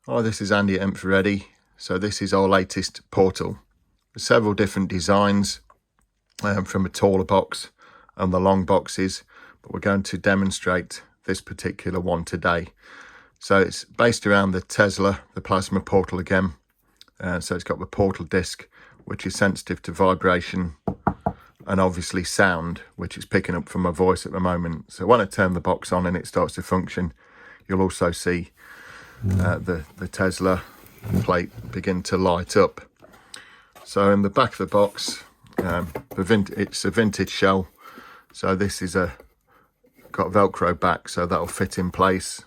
Hi, this is Andy at Infraready. So this is our latest portal. There's several different designs from a taller box and the long boxes, but we're going to demonstrate this particular one today. So it's based around the Tesla, the plasma portal again. So it's got the portal disc, which is sensitive to vibration and obviously sound, which is picking up from my voice at the moment. So when I turn the box on and it starts to function, you'll also see the Tesla plate begin to light up. So in the back of the box, it's a vintage shell. So this is got Velcro back, so that'll fit in place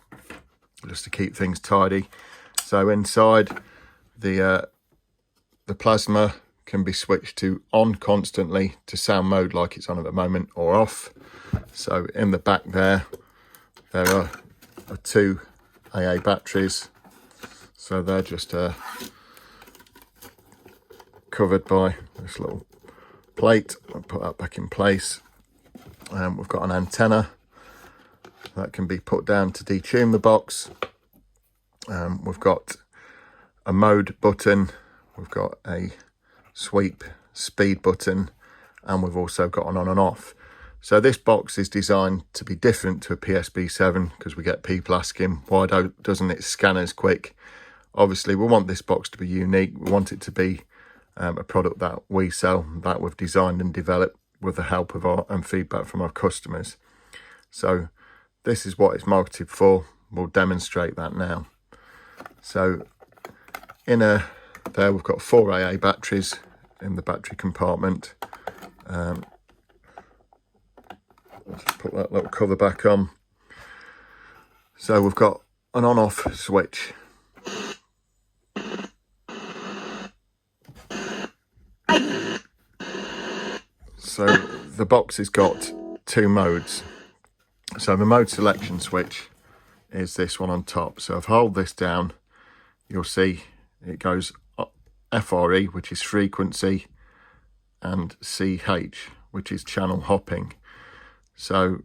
just to keep things tidy. So inside, the plasma can be switched to on constantly to sound mode like it's on at the moment, or off. So in the back there are two AA batteries. So they're just covered by this little plate. I'll put that back in place. We've got an antenna that can be put down to detune the box. We've got a mode button, we've got a sweep speed button, and we've also got an on and off. So this box is designed to be different to a PSB7 because we get people asking, why doesn't it scan as quick? Obviously, we want this box to be unique. We want it to be a product that we sell, that we've designed and developed with the help of and feedback from our customers. So this is what it's marketed for. We'll demonstrate that now. So there we've got 4 AA batteries in the battery compartment. Let's put that little cover back on. So we've got an on-off switch. So the box has got 2 modes. So the mode selection switch is this one on top. So if I hold this down, you'll see it goes FRE, which is frequency, and CH, which is channel hopping. So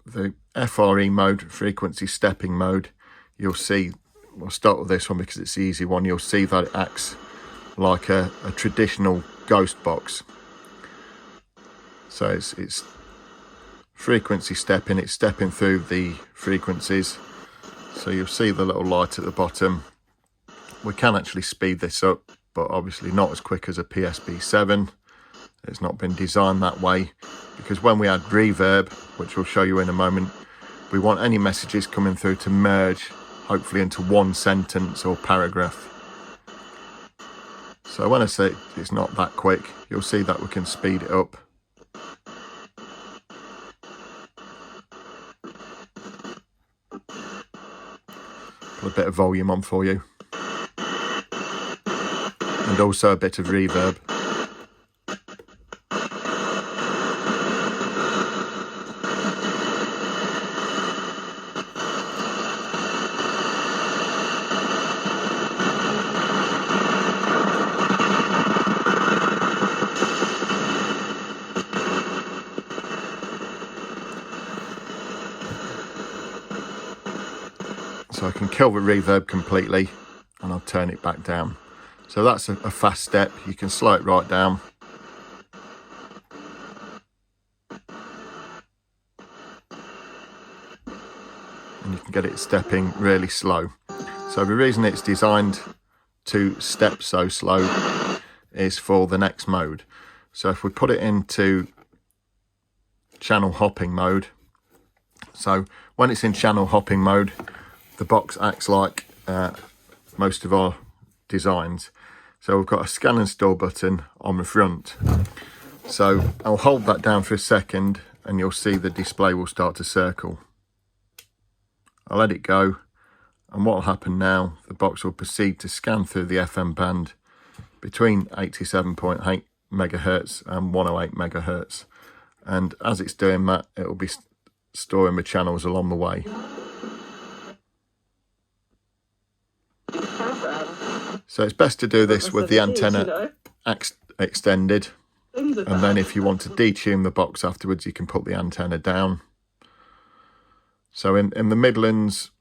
the FRE mode, frequency stepping mode, you'll see, we'll start with this one because it's the easy one. You'll see that it acts like a traditional ghost box. So it's frequency stepping, it's stepping through the frequencies. So you'll see the little light at the bottom. We can actually speed this up, but obviously not as quick as a PSB7. It's not been designed that way, because when we add reverb, which we'll show you in a moment, we want any messages coming through to merge, hopefully into one sentence or paragraph. So when I say it's not that quick, you'll see that we can speed it up. Put a bit of volume on for you. And also a bit of reverb. So I can kill the reverb completely and I'll turn it back down. So that's a fast step. You can slow it right down. And you can get it stepping really slow. So the reason it's designed to step so slow is for the next mode. So if we put it into channel hopping mode, so when it's in channel hopping mode, the box acts like most of our designs. So we've got a scan and store button on the front. So I'll hold that down for a second and you'll see the display will start to circle. I'll let it go, and what will happen now, the box will proceed to scan through the FM band between 87.8 megahertz and 108 megahertz. And as it's doing that, it will be storing the channels along the way. So it's best to do this with the antenna extended, and then if you want to detune the box afterwards, you can put the antenna down. So in the Midlands,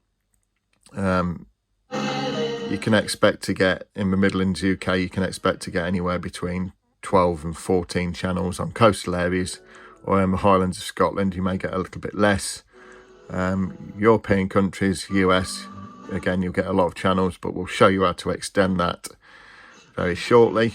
you can expect to get, in the Midlands UK, you can expect to get anywhere between 12 and 14 channels on coastal areas, or in the Highlands of Scotland you may get a little bit less. European countries, US, again you'll get a lot of channels, but we'll show you how to extend that very shortly.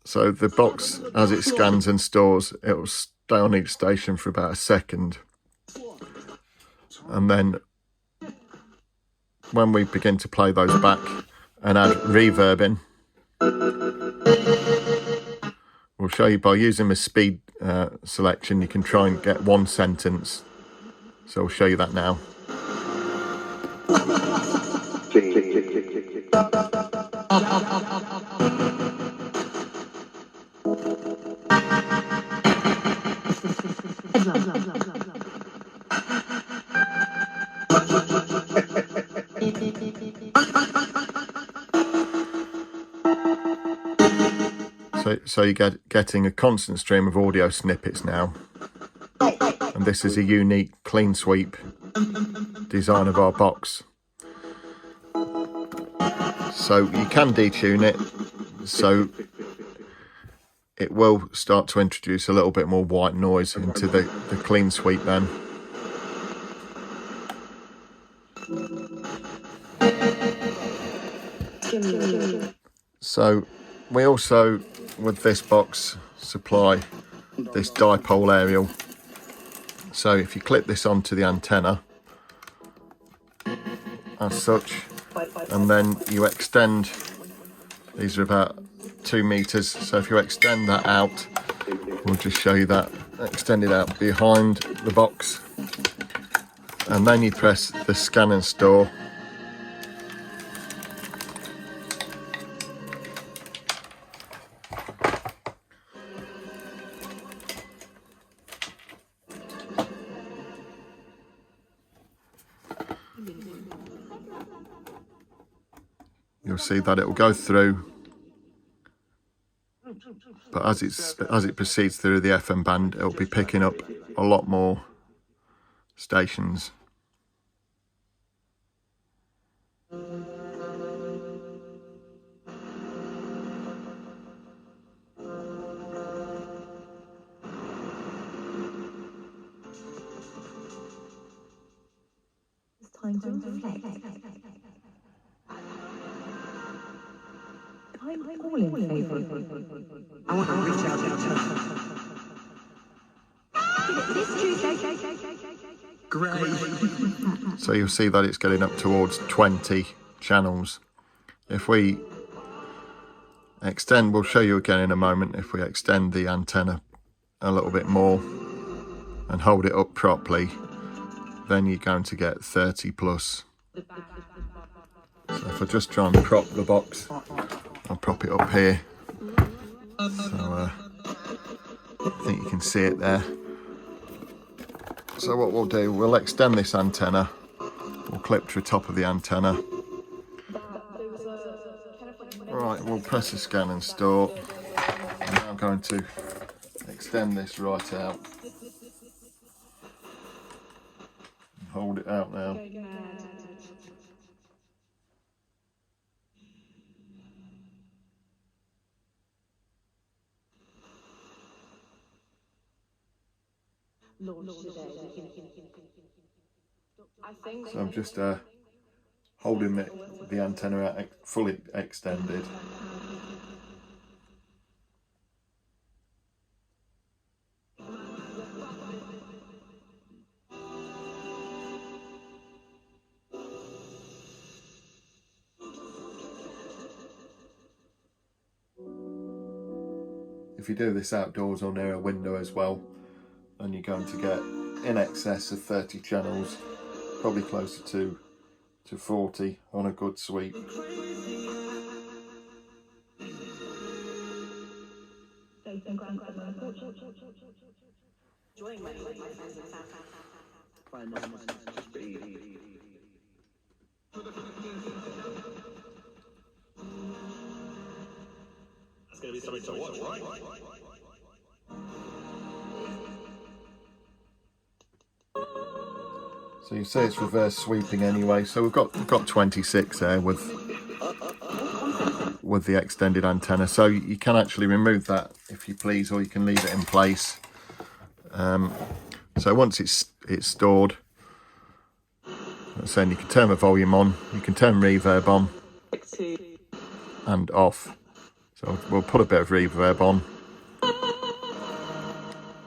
So the box, as it scans and stores, it will stay on each station for about a second, and then when we begin to play those back and add reverb in, we'll show you by using the speed selection you can try and get one sentence, so I'll show you that now. So you're getting a constant stream of audio snippets now, and this is a unique clean sweep design of our box. So you can detune it, so it will start to introduce a little bit more white noise into the clean sweep then. So we also, with this box, supply this dipole aerial. So if you clip this onto the antenna as such, and then you extend, these are about 2 meters, so if you extend that out, we'll just show you that, extend it out behind the box, and then you press the scan and store. You'll see that it will go through, but as it proceeds through the FM band, it will be picking up a lot more stations. It's time to reflect. I'm all in favour. I want to reach out to great. So you'll see that it's getting up towards 20 channels. If we extend, we'll show you again in a moment, if we extend the antenna a little bit more and hold it up properly, then you're going to get 30 plus. So if I just try and prop the box, I'll prop it up here, so I think you can see it there. So what we'll do, we'll extend this antenna, we'll clip to the top of the antenna. Right, we'll press the scan and store. I'm now going to extend this right out. Hold it out now. So I'm just holding the antenna out fully extended. If you do this outdoors or near a window as well, then you're going to get in excess of 30 channels, probably closer to 40 on a good sweep. That's going to be something to watch, right? So you see it's reverse sweeping anyway. So we've got 26 there with the extended antenna. So you can actually remove that if you please, or you can leave it in place. So once it's stored, saying you can turn the volume on, you can turn reverb on and off. So we'll put a bit of reverb on,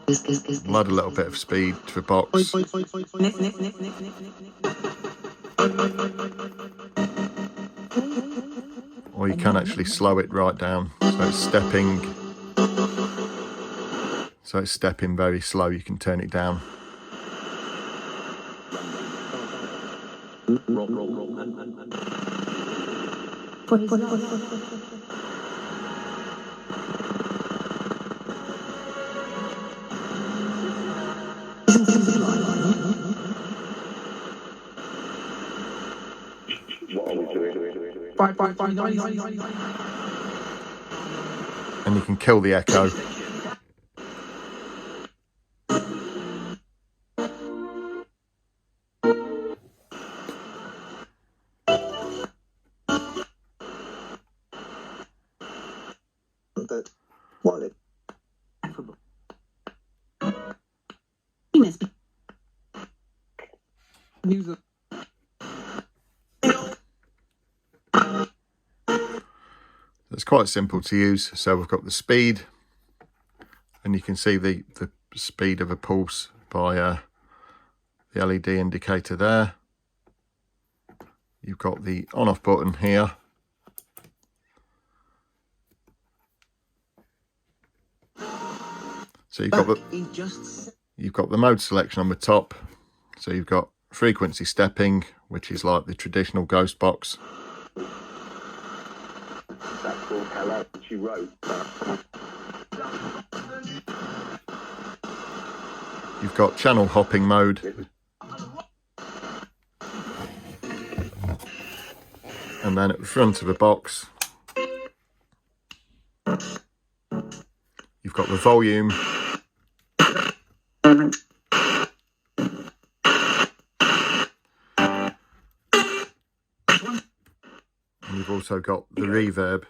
add a little bit of speed to the box. Or you can actually slow it right down, so it's stepping very slow. You can turn it down. And you can kill the echo. It's quite simple to use. So we've got the speed, and you can see the speed of a pulse by the LED indicator there. You've got the on-off button here. So you've got the mode selection on the top. So you've got frequency stepping, which is like the traditional ghost box. You've got channel hopping mode. And then at the front of the box, you've got the volume. And you've also got the reverb.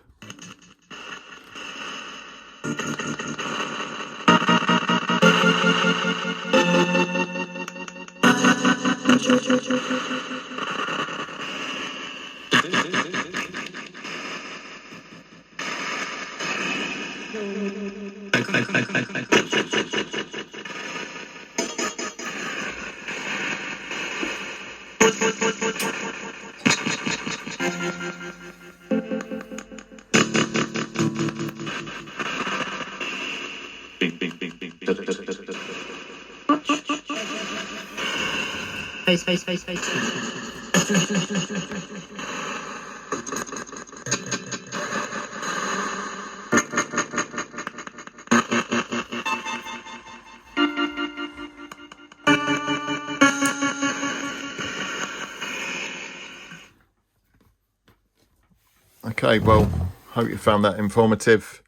Okay, well, hope you found that informative.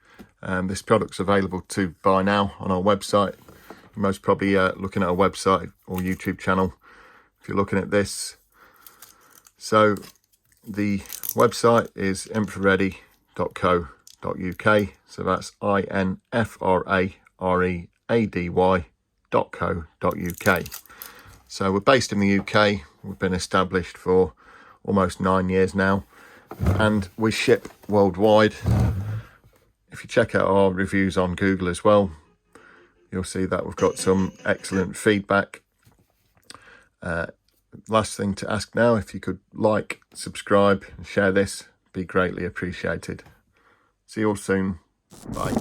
This product's available to buy now on our website. You're most probably looking at a website or YouTube channel if you're looking at this. So the website is infraready.co.uk. So that's infraready.co.uk. So we're based in the UK. We've been established for almost 9 years now, and we ship worldwide. If you check out our reviews on Google as well, you'll see that we've got some excellent feedback. Last thing to ask now, if you could like, subscribe and share this, be greatly appreciated. See you all soon. Bye.